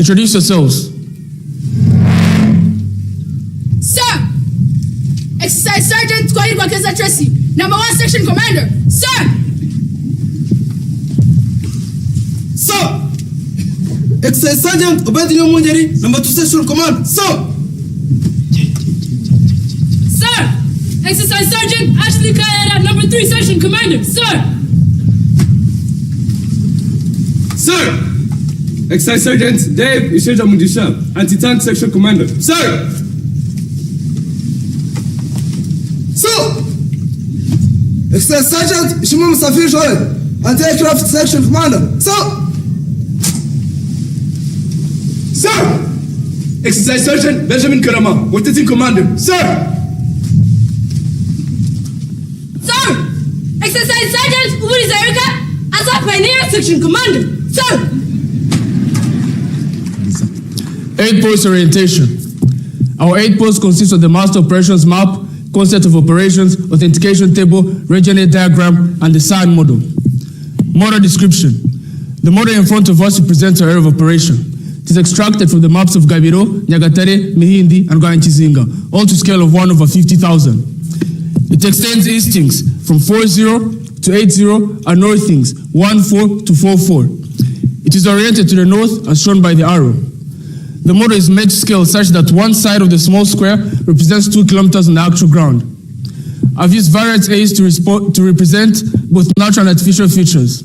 Introduce yourselves. Sir! Exercise Sergeant Kwahirwa Tracy, number 1 Section Commander. Sir! Sir! Exercise Sergeant Obedinyo Munjeri, number 2 Section Commander. Sir! Sir! Exercise Sergeant Ashley Kayeda, number 3 Section Commander. Sir! Sir! Exercise Sergeant Dave Isheja Mundisha, Anti-Tank Section Commander. Sir! Sir! Exercise Sergeant Ishimon Safir Joel, Anti-Aircraft Section Commander. Sir! Sir! Exercise Sergeant Benjamin Karama, Rotating Commander. Sir! Sir! Exercise Sergeant UBURYO, Assault Pioneer Section Commander. Sir! 8 post orientation. Our 8 posts consist of the master operations map, concept of operations, authentication table, regional diagram, and the SAN model. Model description. The model in front of us represents our area of operation. It is extracted from the maps of Gabiro, Nyagatare, Mihindi, and Rwanda, all to scale of 1/50,000. It extends eastings from 40 to 80 and northings 14 to 44. It is oriented to the north as shown by the arrow. The model is made to scale such that one side of the small square represents 2 kilometers on the actual ground. I've used various aids to represent both natural and artificial features.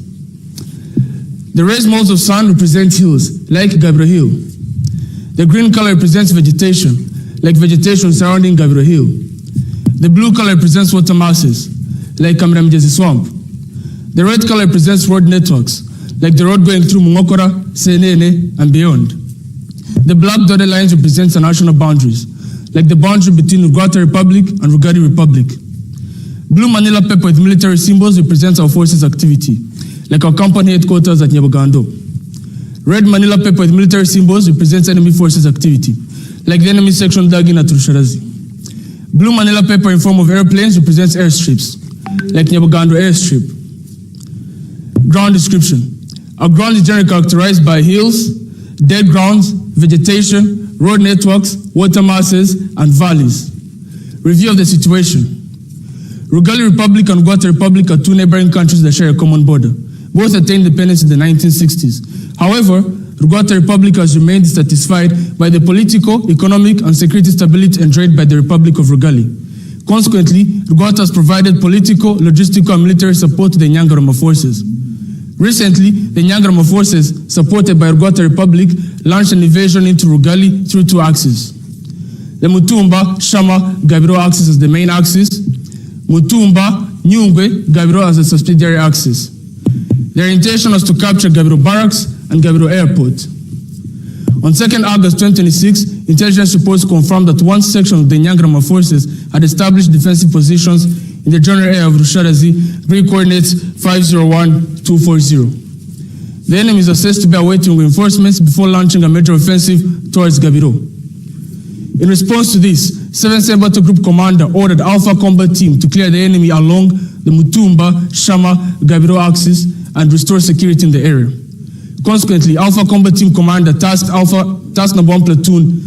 The raised modes of sun represent hills, like Gabiro Hill. The green color represents vegetation, like vegetation surrounding Gabiro Hill. The blue color represents water masses, like Kamramjezi Swamp. The red color represents road networks, like the road going through Mungokora, Senene, and beyond. The black dotted lines represent the national boundaries, like the boundary between Rwanda Republic and Rugari Republic. Blue Manila paper with military symbols represents our forces' activity, like our company headquarters at Nyabagando. Red Manila paper with military symbols represents enemy forces' activity, like the enemy section Dagin at Rusharazi. Blue Manila paper in form of airplanes represents airstrips, like Nyabagando airstrip. Ground description. Our ground is generally characterized by hills, dead grounds, vegetation, road networks, water masses, and valleys. Review of the situation. Rugali Republic and Rwanda Republic are 2 neighboring countries that share a common border. Both attained independence in the 1960s. However, Rwanda Republic has remained dissatisfied by the political, economic, and security stability enjoyed by the Republic of Rugali. Consequently, Rwanda has provided political, logistical, and military support to the Nyangarama forces. Recently, the Nyangarama forces, supported by Rwanda Republic, launched an invasion into Rugali through 2 axes. The Mutumba, Shama, Gabiro axis as the main axis, Mutumba, Nyungwe, Gabiro as a subsidiary axis. Their intention was to capture Gabiro Barracks and Gabiro Airport. On 2nd August 2026, intelligence reports confirmed that one section of the Nyangarama forces had established defensive positions in the general area of Rusharazi, Greek coordinates 501-240. The enemy is assessed to be awaiting reinforcements before launching a major offensive towards Gabiro. In response to this, 7th Battle Group Commander ordered Alpha Combat Team to clear the enemy along the Mutumba, Shama, Gabiro axis and restore security in the area. Consequently, Alpha Combat Team Commander tasked number 1 platoon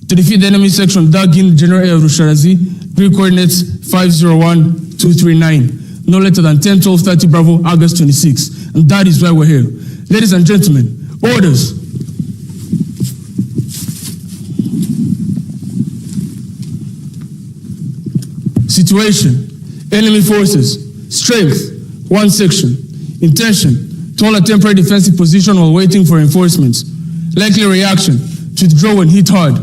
to defeat the enemy section Dagin, general area of Rusharazi, Greek coordinates 501-239, no later than 10-12-30 Bravo, August 26. And that is why we're here. Ladies and gentlemen, orders. Situation. Enemy forces. Strength, 1 section. Intention, to hold a temporary defensive position while waiting for reinforcements. Likely reaction, to withdraw when hit hard.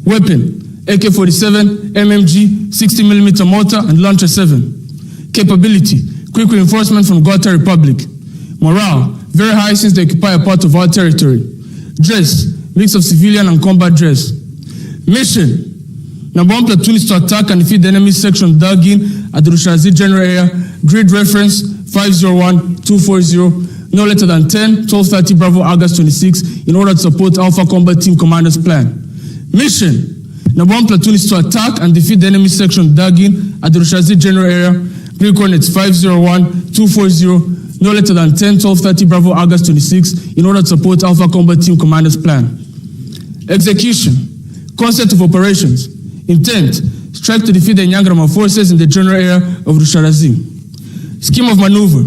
Weapon, AK-47, MMG, 60mm mortar, and Launcher 7. Capability, quick reinforcement from Rwanda Republic. Morale, very high since they occupy a part of our territory. Dress, mix of civilian and combat dress. Mission, number 1 platoon is to attack and defeat the enemy section Dagin at the Rusharazi general area, grid reference 501-240, no later than 10-12-30 Bravo, August 26, in order to support Alpha Combat Team Commander's plan. Mission, number 1 platoon is to attack and defeat the enemy section Dagin at the Rusharazi general area, Greek coordinates 501-240, no later than 10-12:30 Bravo August 26 in order to support Alpha Combat Team Commander's plan. Execution. Concept of operations. Intent. Strike to defeat the Nyangrama forces in the general area of Rusharazi. Scheme of maneuver.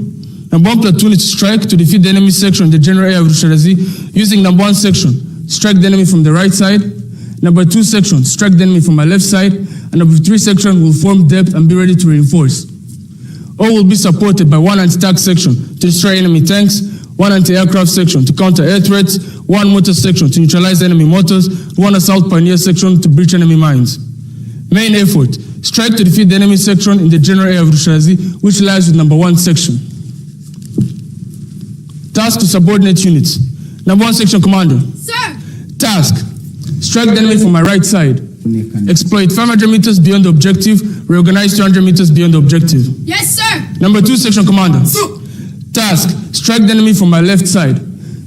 Number 1 platoon is to strike to defeat the enemy section in the general area of Rusharazi using number 1 section. Strike the enemy from the right side. Number 2 section, strike the enemy from my left side. And number 3 section will form depth and be ready to reinforce. All will be supported by 1 anti-tank section to destroy enemy tanks, 1 anti-aircraft section to counter air threats, 1 motor section to neutralize enemy motors, 1 assault pioneer section to breach enemy mines. Main effort, strike to defeat the enemy section in the general area of Rusharazi, which lies with number 1 section. Task to subordinate units. Number 1 section commander. Sir. Task, strike the enemy from my right side. Exploit 500 meters beyond the objective, reorganize 200 meters beyond the objective. Yes, sir. Number 2 section commander. Task, strike the enemy from my left side.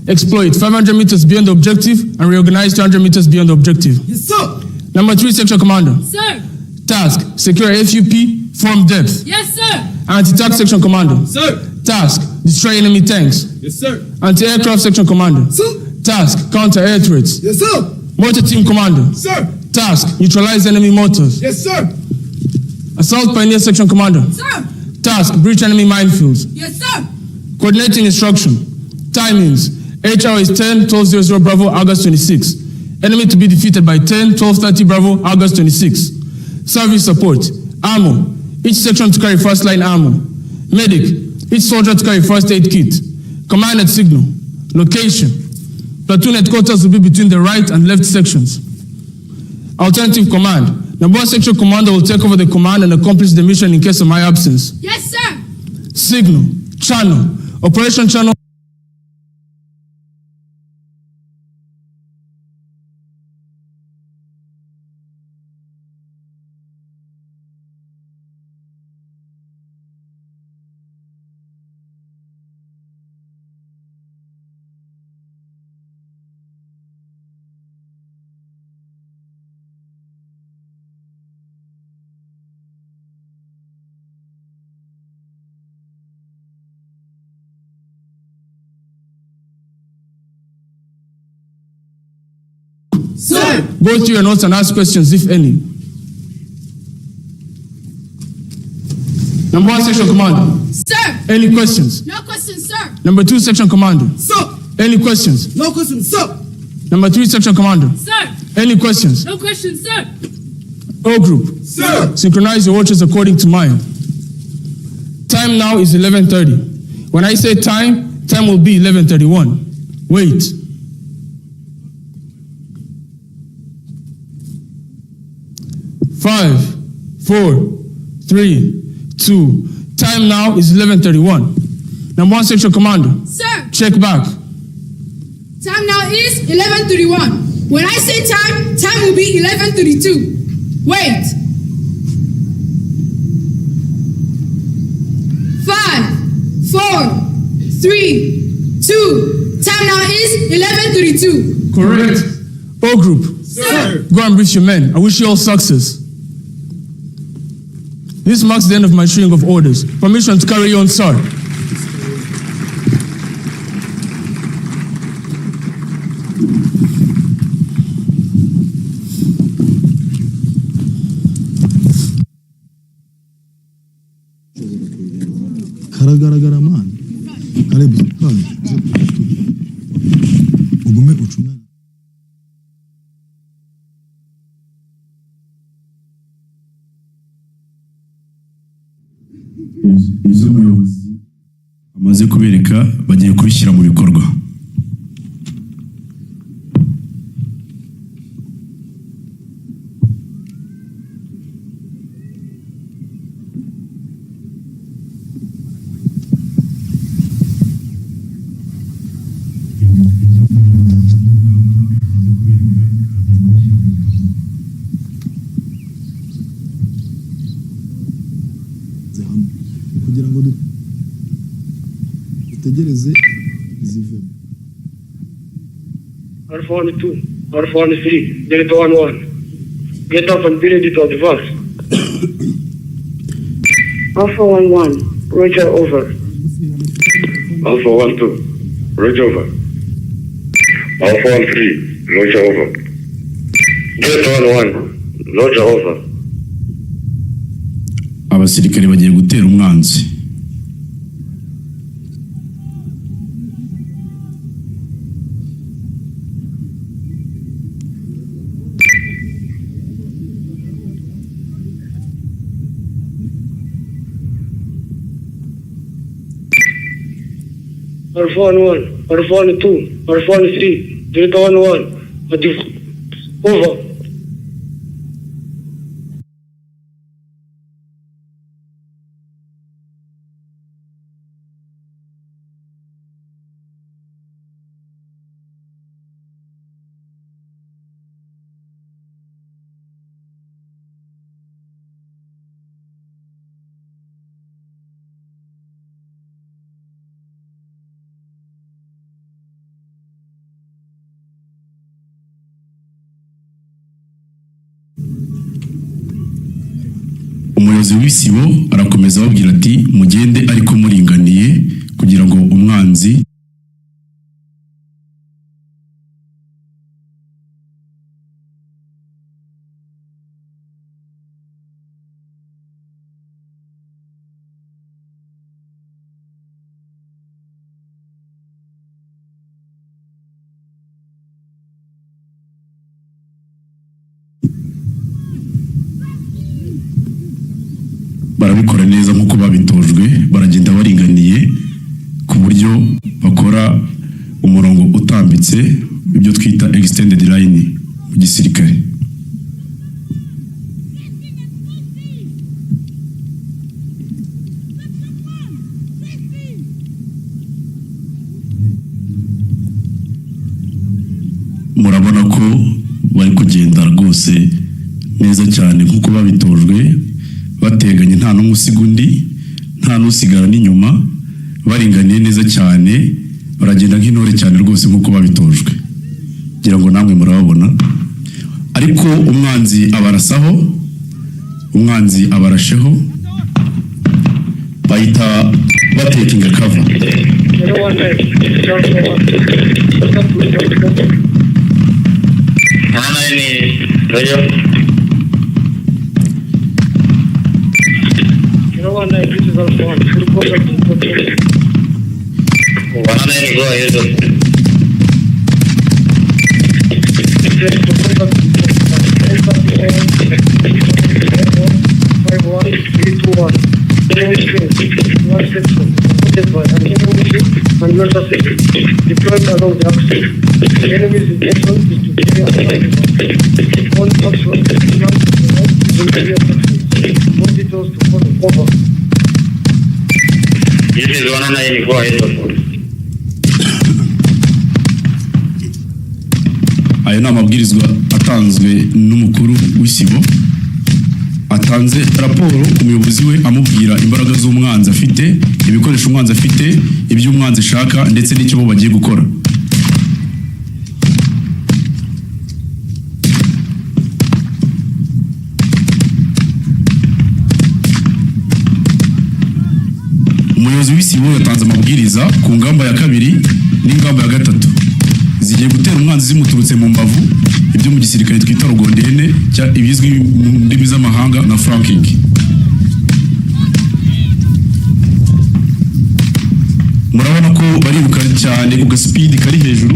Exploit 500 meters beyond the objective and reorganize 200 meters beyond the objective. Yes, sir. Number 3 section commander. Sir. Task, secure FUP, form depth. Yes, sir. Anti-tank section commander. Sir. Task, destroy enemy tanks. Yes, sir. Anti-aircraft section commander. Sir. Task, counter air threats. Yes, sir. Motor team commander. Sir. Task, neutralize enemy motors. Yes, sir. Assault pioneer section commander. Sir. Task, breach enemy minefields. Yes, sir. Coordinating instruction. Timings. HR is 10-12:00 Bravo August 26. Enemy to be defeated by 10-12:30 Bravo August 26. Service support. Ammo. Each section to carry first line ammo. Medic. Each soldier to carry first aid kit. Command at signal. Location. Platoon headquarters will be between the right and left sections. Alternative command. Number 1 section commander will take over the command and accomplish the mission in case of my absence. Yes, sir. Signal. Channel. Operation channel. Sir. Go through your notes and ask questions, if any. Number 1 section commander. Sir. Any questions? No questions, sir. Number 2 section commander. Sir. Any questions? No questions, sir. Number 3 section commander. Sir. Any questions? No questions, sir. O group. Sir. Synchronize your watches according to mine. Time now is 11:30. When I say time, time will be 11:31. Wait. Five, 4, 3, 2. Time now is 11:31. Number 1 section commander. Sir. Check back. Time now is 11:31. When I say time, time will be 11:32. Wait. 5, 4, 3, 2. Time now is 11:32. Correct. O group. Sir. Go and brief your men. I wish you all success. This marks the end of my string of orders. Permission to carry on, sir. Karagaragara man. Karibu. Ugume uchuna. Izo umuyobozi amaze kubereka bagiye kubishyira mu bikorwa. Kugira ngo dutegereze zivemo. Alpha 1-2, Alpha 1-3, Delta 1-1. Get up and be ready to advance. Alpha 1-1, Roger, over. Alpha 1-2, roger over. Alpha 1-3, roger over. Delta 1-1, roger over. Abasirikare bagiye gutera umwanzi. Alpha 1-1, Alpha 1-2, Alpha 1-3, Delta 1-1, over. Umuyobozi w'isibo arakomeza ababwira ati mugende ariko muringaniye kugira ngo umwanzi barabikora neza nkuko babitojwe, baragenda baringaniye ku buryo bakora umurongo utambitse, ibyo twita extended line mu gisirikare. Murabona ko bari kugenda rwose neza cyane nkuko babitojwe, bateganye nta n'umwe usiga undi, nta n'usigara n'inyuma, baringaniye neza cyane, baragenda nk'intore cyane rwose nkuko babitojwe. Kugira ngo namwe murababona. Ariko umwanzi abarasaho, umwanzi abarasheho, bahita batekinga cover. Deployed along the axis. The enemy's intention is to carry out all actual more details to follow. Over. This is 194. Aya ni amabwirizwa atanzwe n'umukuru w'isibo, atanze raporo umuyobozi we amubwira imbaraga z'umwanzi afite, ibikoresho umwanzi afite, ibyo umwanzi ashaka ndetse n'icyo bo bagiye gukora. Umuyobozi w'isibo yatanze amabwiriza ku ngamba ya kabiri n'ingamba ya gatatu zigiye gutera umwanzi zimuturutse mu mbavu, ibyo mu gisirikare twita rugondene, ibizwi mu ndimi z'amahanga na flanking. Murabona ko bariruka cyane ku speed kari hejuru,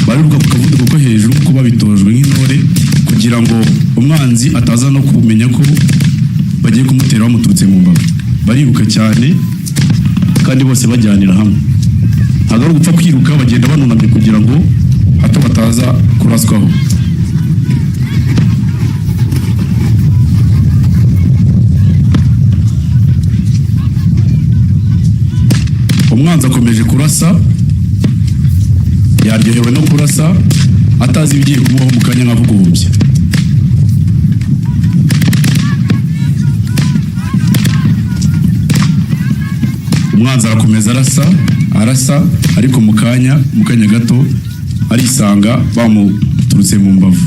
bariruka ku kavuduko ko hejuru kuko babitojwe nk'intore, kugira ngo umwanzi ataza no kumenya ko bagiye kumutera bamuturutse mu mbavu. Bariruka cyane kandi bose bajyanira hamwe, ntabwo ari gupfa kwiruka, bagenda banunamye kugira ngo hato bataza kuraswaho. Umwanzi akomeje kurasa, yaryohewe no kurasa, atazi ibigiye kumubaho mu kanya nk'ako guhumbya. Umwanzi arakomeza arasa, ariko mu kanya gato arisanga bamuturutse mu mbavu.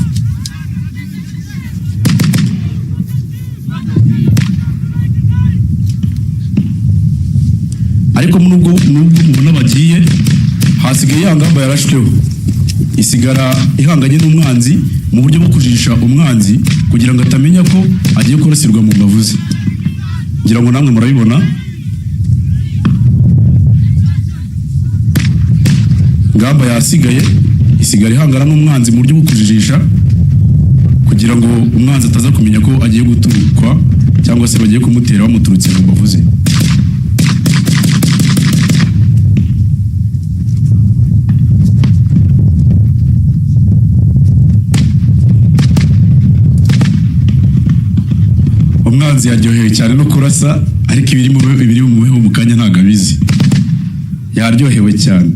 ariko nubwo mubona bagiye hasigaye ya ngamba yarashweho isigara ihanganye n'umwanzi mu buryo bwo kujisha umwanzi kugira ngo atamenya ko agiye kurasirwa mu mbavu ze. Ngira ngo namwe murabibona ngamba yasigaye isigara ihangana n'umwanzi mu buryo bwo kujijisha kugira ngo umwanzi ataza kumenya ko agiye guturukwa cyangwa se bagiye kumutera bamuturutse mu mbavu ze. Umwanzi yaryoheye cyane no kurasa, ariko ibiri mu muheho mu kanya ntago abizi. Yaryohewe cyane.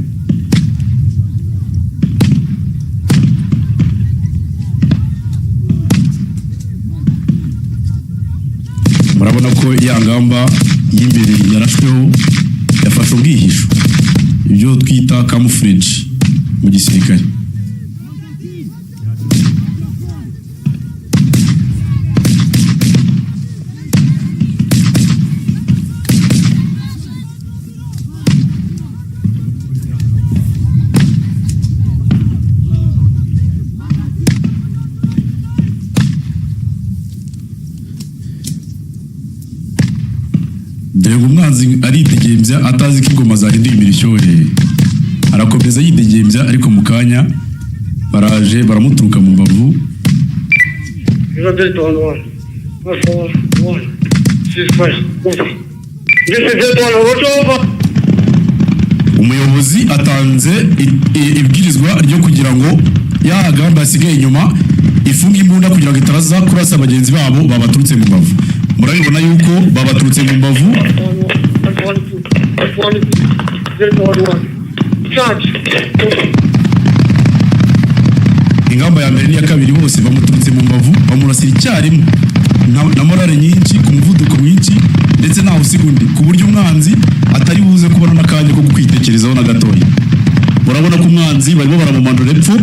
Murabona ko ya ngamba y'imbere yarashweho yafashe ubwihisho, ibyo twita camouflage mu gisirikare. Umwanzi aridegemvya atazi ko ingoma zahinduye imirishyohe, arakomeza yidegemvya, ariko mu kanya baraje baramuturuka mu mbavu. Umuyobozi atanze ibwirizwa ryo kugira ngo ya gamba yasigaye inyuma ifunga imbunda kugira ngo itaraza kurasa bagenzi babo babaturutse mu mbavu. Murabibona yuko babaturutse mu mbavu. Ingamba ya mbere n'iya kabiri bose bamuturutse mu mbavu, bamurasira icyarimwe na morale nyinshi, ku muvuduko mwinshi, ndetse ntaho usiga ku buryo umwanzi atari buze kubona n'akanya ko kwitekerezaho na gatoya. Murabona ko umwanzi barimo baramumanura epfo,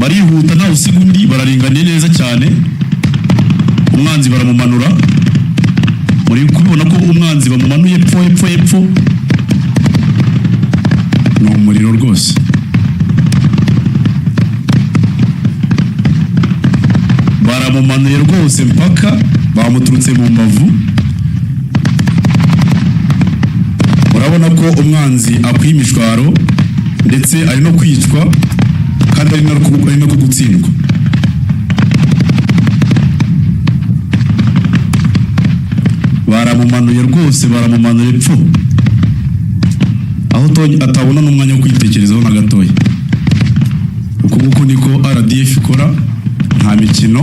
barihuta ntaho usiga undi, bararinganiye neza cyane. Umwanzi baramumanura, muri kubibona ko umwanzi bamumanuye epfo ni umuriro rwose. Baramumanuye rwose mpaka bamuturutse mu mbavu. Murabona ko umwanzi akwiye imishwaro ndetse ari no kwicwa kandi ari no kugutsindwa. Baramumanuye rwose, baramumanuye epfo aho atabona n'umwanya wo kwitekerezaho na gatoya. Uko nguko niko RDF ikora, nta mikino.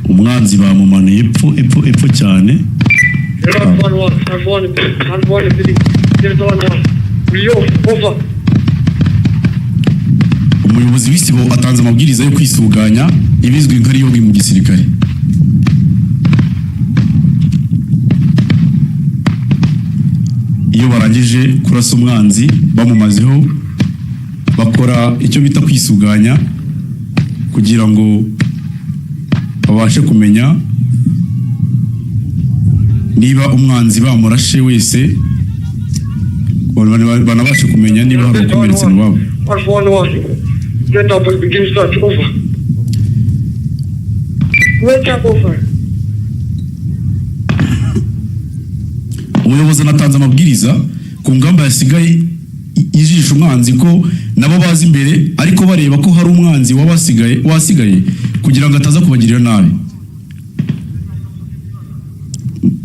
Umwanzi bamumanuye epfo cyane. Umuyobozi w'isibo atanze amabwiriza yo kwisuganya ibizwi nka riyogi mu gisirikare. Iyo barangije kurasa umwanzi bamumazeho, bakora icyo bita kwisuganya kugira ngo babashe kumenya niba umwanzi bamurashe wese, banabashe kumenya niba hari ukomeretse mu babo. Umuyobozi anatanze amabwiriza ku ngamba yasigaye ijisha umwanzi ko nabo bazi imbere, ariko bareba ko hari umwanzi wasigaye kugira ngo ataza kubagirira nabi.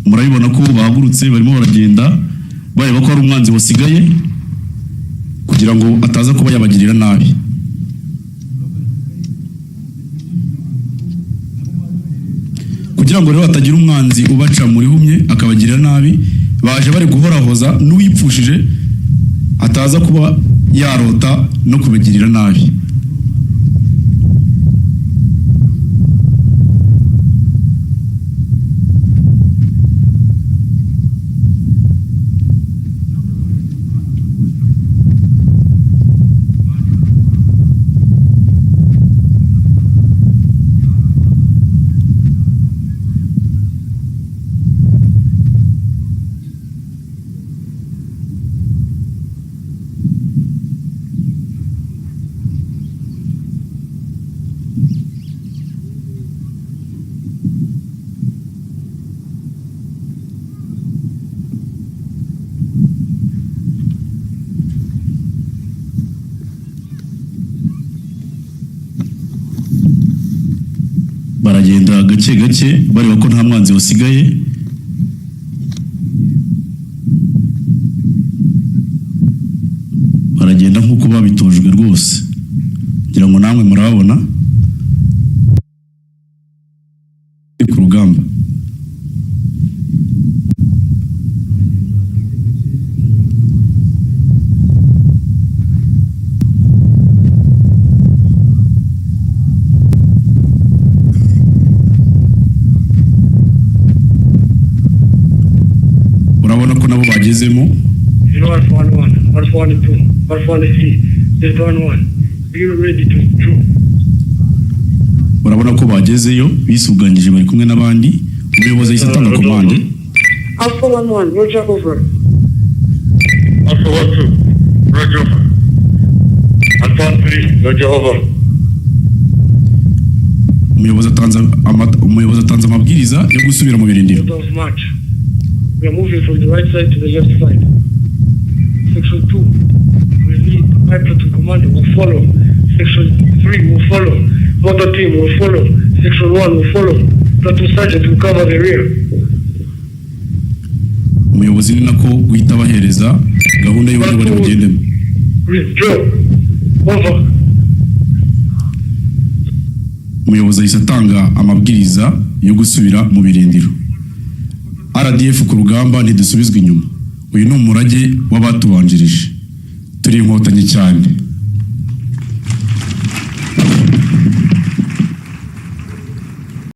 Murabibona ko bahagurutse barimo baragenda bareba ko hari umwanzi wasigaye kugira ngo ataza kuba yabagirira nabi. Kugira ngo rero hatagira umwanzi ubaca muri humye akabagirira nabi, baje bari guhorahoza n'uwipfushije ataza kuba yarota no kubagirira nabi. baragenda gake gake bareba ko nta mwanzi wasigaye. Baragenda nk'uko babitojwe rwose, ngira ngo namwe murabona ku rugamba. Urabona ko nabo bagezemo. 141, 142, 143, 111. Be ready to withdraw. Urabona ko bagezeyo bisuganyije bari kumwe n'abandi. Umuyobozi yahise atanga komande. Alpha 11, Roger over. Alpha 12, Roger over. Alpha 3, Roger over. Umuyobozi atanze amabwiriza yo gusubira mu birindiro. We are moving from the right side to the left side. Section 2 will lead. My platoon commander will follow. Section 3 will follow. Motor team will follow. Section 1 will follow. Platoon sergeant will cover the rear. Umuyobozi ni nako guhita bahereza gahunda y'uburyo bari bugendemo. Withdraw. Over. Umuyobozi yahise atanga amabwiriza yo gusubira mu birindiro. RDF ku rugamba ntidusubizwa inyuma. Uyu ni umurage w'abatubanjirije. Turi inkotanyi cyane.